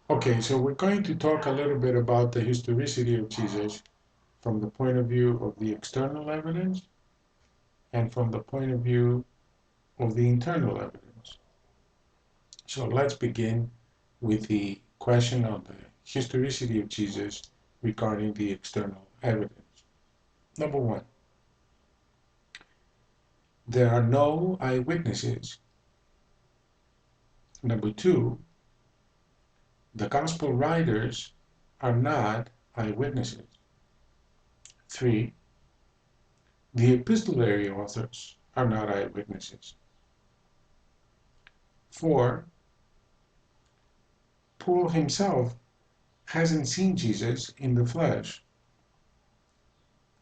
Okay, so we're going to talk a little bit about the historicity of Jesus from the point of view of the external evidence and from the point of view of the internal evidence. So let's begin with the question of the historicity of Jesus regarding the external evidence. Number one, there are no eyewitnesses. Number two, the gospel writers are not eyewitnesses. Three, the epistolary authors are not eyewitnesses. Four, Paul himself hasn't seen Jesus in the flesh.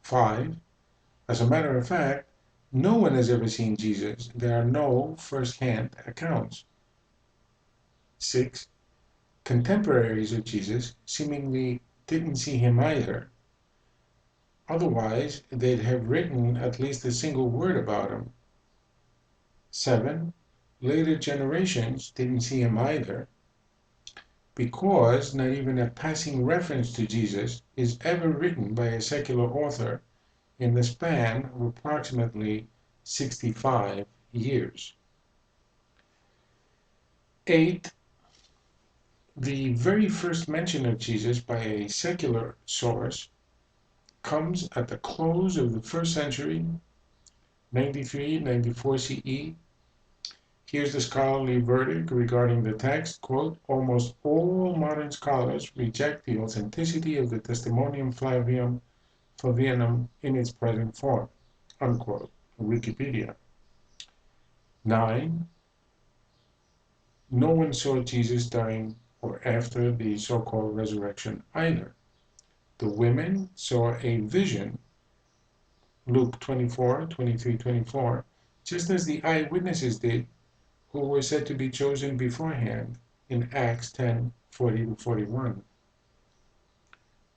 Five, as a matter of fact, no one has ever seen Jesus. There are no first-hand accounts. Six, contemporaries of Jesus seemingly didn't see him either. Otherwise, they'd have written at least a single word about him. Seven, later generations didn't see him either, because not even a passing reference to Jesus is ever written by a secular author in the span of approximately 65 years. 8. The very first mention of Jesus by a secular source comes at the close of the first century, 93-94 CE. Here's the scholarly verdict regarding the text, quote, almost all modern scholars reject the authenticity of the Testimonium Flavianum in its present form, unquote, Wikipedia. 9. No one saw Jesus during or after the so-called resurrection either. The women saw a vision, Luke 24, 23, 24, just as the eyewitnesses did who were said to be chosen beforehand in Acts 10, 40 to 41.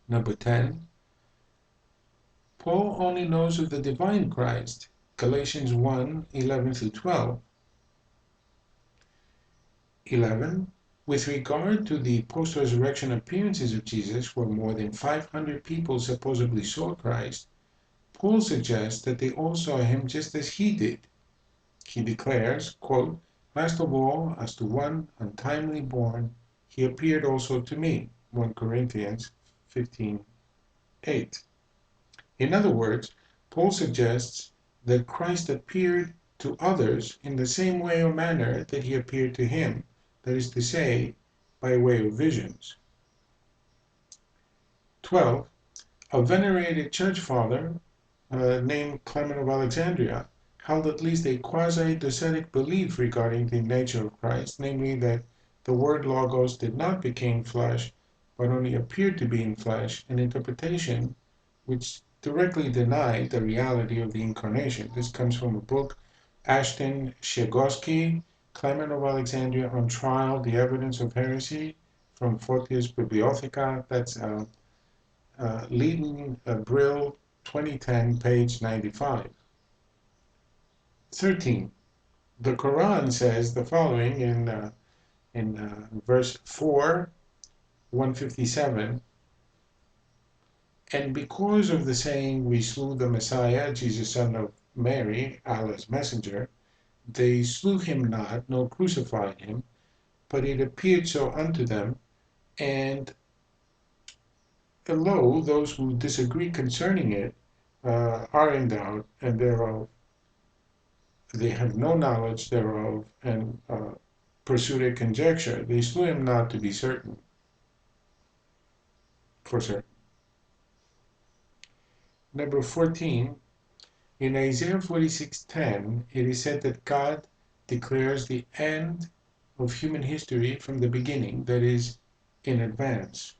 Number 10, Paul only knows of the divine Christ, Galatians 1, 11 through 12. 11. With regard to the post-resurrection appearances of Jesus, where more than 500 people supposedly saw Christ, Paul suggests that they all saw him just as he did. He declares, quote, last of all, as to one untimely born, he appeared also to me, 1 Corinthians 15:8. In other words, Paul suggests that Christ appeared to others in the same way or manner that he appeared to him, that is to say, by way of visions. 12. A venerated church father named Clement of Alexandria held at least a quasi-docetic belief regarding the nature of Christ, namely that the word Logos did not become flesh, but only appeared to be in flesh, an interpretation which directly denied the reality of the incarnation. This comes from a book, Ashton Shegoski, Clement of Alexandria on Trial, The Evidence of Heresy, from Photius Bibliotheca. That's Leading Brill, 2010, page 95. 13. The Quran says the following in verse 4, 157. And because of the saying, we slew the Messiah, Jesus, son of Mary, Allah's messenger, they slew him not, nor crucified him, but it appeared so unto them. And lo, those who disagree concerning it are in doubt, and thereof they have no knowledge thereof, and pursued a conjecture. They slew him not to be certain, for certain. Number 14, in Isaiah 46:10, it is said that God declares the end of human history from the beginning, that is, in advance.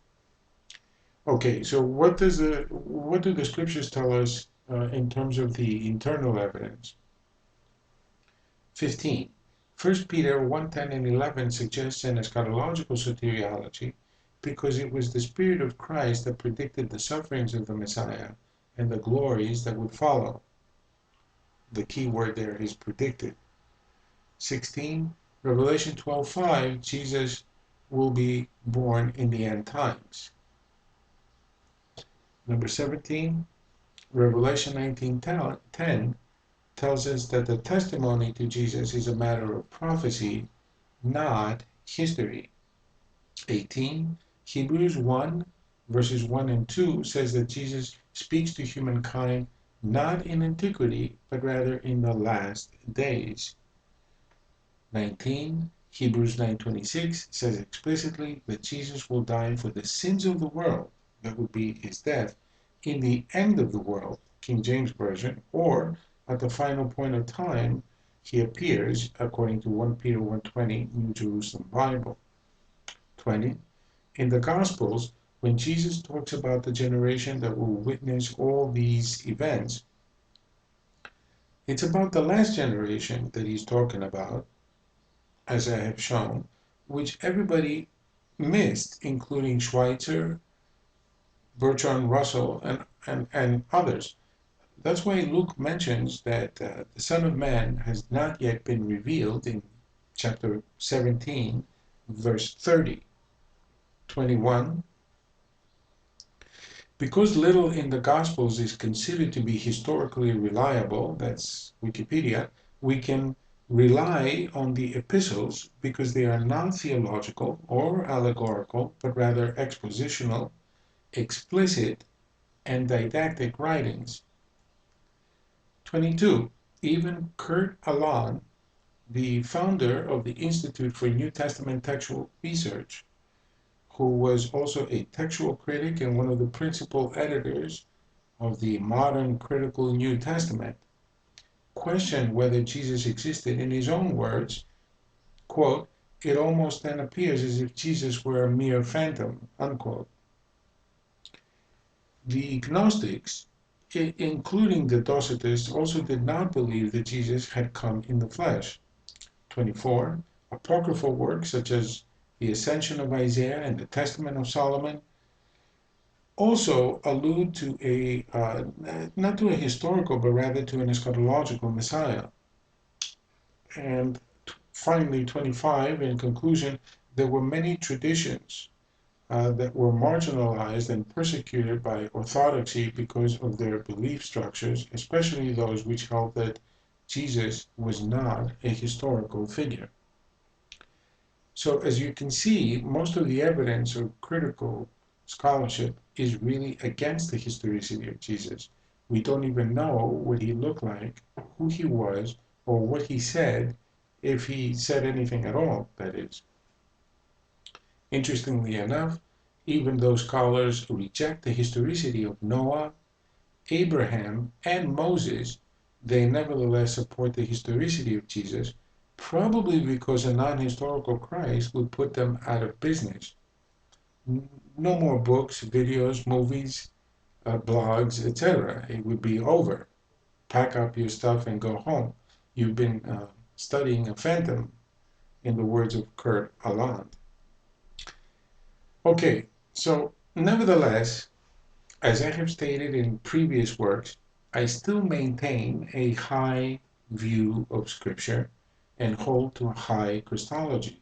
Okay, so what do the scriptures tell us in terms of the internal evidence? 15. 1 Peter 1:10 and 11 suggests an eschatological soteriology because it was the Spirit of Christ that predicted the sufferings of the Messiah and the glories that would follow. The key word there is predicted. 16. Revelation 12:5, Jesus will be born in the end times. Number 17, Revelation 19:10 tells us that the testimony to Jesus is a matter of prophecy, not history. 18, Hebrews 1 verses 1 and 2 says that Jesus speaks to humankind not in antiquity, but rather in the last days. 19, Hebrews 9:26 says explicitly that Jesus will die for the sins of the world, that would be his death, in the end of the world, King James Version, or at the final point of time he appears, according to 1 Peter 1:20, New Jerusalem Bible. 20, in the Gospels, when Jesus talks about the generation that will witness all these events, it's about the last generation that he's talking about, as I have shown, which everybody missed, including Schweitzer, Bertrand Russell, and others. That's why Luke mentions that the Son of Man has not yet been revealed in chapter 17, verse 30. 21, because little in the Gospels is considered to be historically reliable, that's Wikipedia, we can rely on the epistles because they are not theological or allegorical, but rather expositional, explicit, and didactic writings. 22. Even Kurt Aland, the founder of the Institute for New Testament Textual Research, who was also a textual critic and one of the principal editors of the modern critical New Testament, questioned whether Jesus existed in his own words, quote, it almost then appears as if Jesus were a mere phantom, unquote. The Gnostics, including the Docetists, also did not believe that Jesus had come in the flesh. 24. Apocryphal works such as the Ascension of Isaiah and the Testament of Solomon also allude to not to a historical, but rather to an eschatological Messiah. And finally, 25, in conclusion, there were many traditions that were marginalized and persecuted by orthodoxy because of their belief structures, especially those which held that Jesus was not a historical figure. So as you can see, most of the evidence or critical scholarship is really against the historicity of Jesus. We don't even know what he looked like, who he was, or what he said, if he said anything at all, that is. Interestingly enough, even though scholars reject the historicity of Noah, Abraham, and Moses, they nevertheless support the historicity of Jesus, probably because a non-historical Christ would put them out of business. No more books, videos, movies, blogs, etc. It would be over. Pack up your stuff and go home. You've been studying a phantom, in the words of Kurt Aland. Okay, so nevertheless, as I have stated in previous works, I still maintain a high view of Scripture and hold to a high Christology.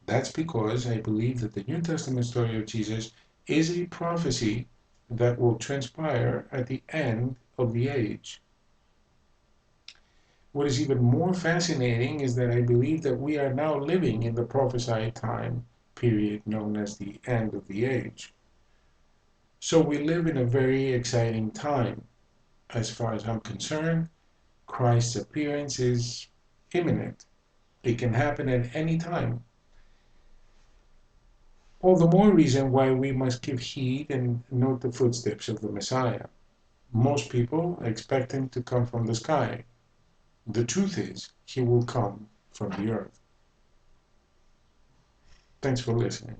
That's because I believe that the New Testament story of Jesus is a prophecy that will transpire at the end of the age. What is even more fascinating is that I believe that we are now living in the prophesied time period known as the end of the age. So we live in a very exciting time. As far as I'm concerned, Christ's appearance is imminent. It can happen at any time. All the more reason why we must give heed and note the footsteps of the Messiah. Most people expect him to come from the sky. The truth is, he will come from the earth. Thanks for listening.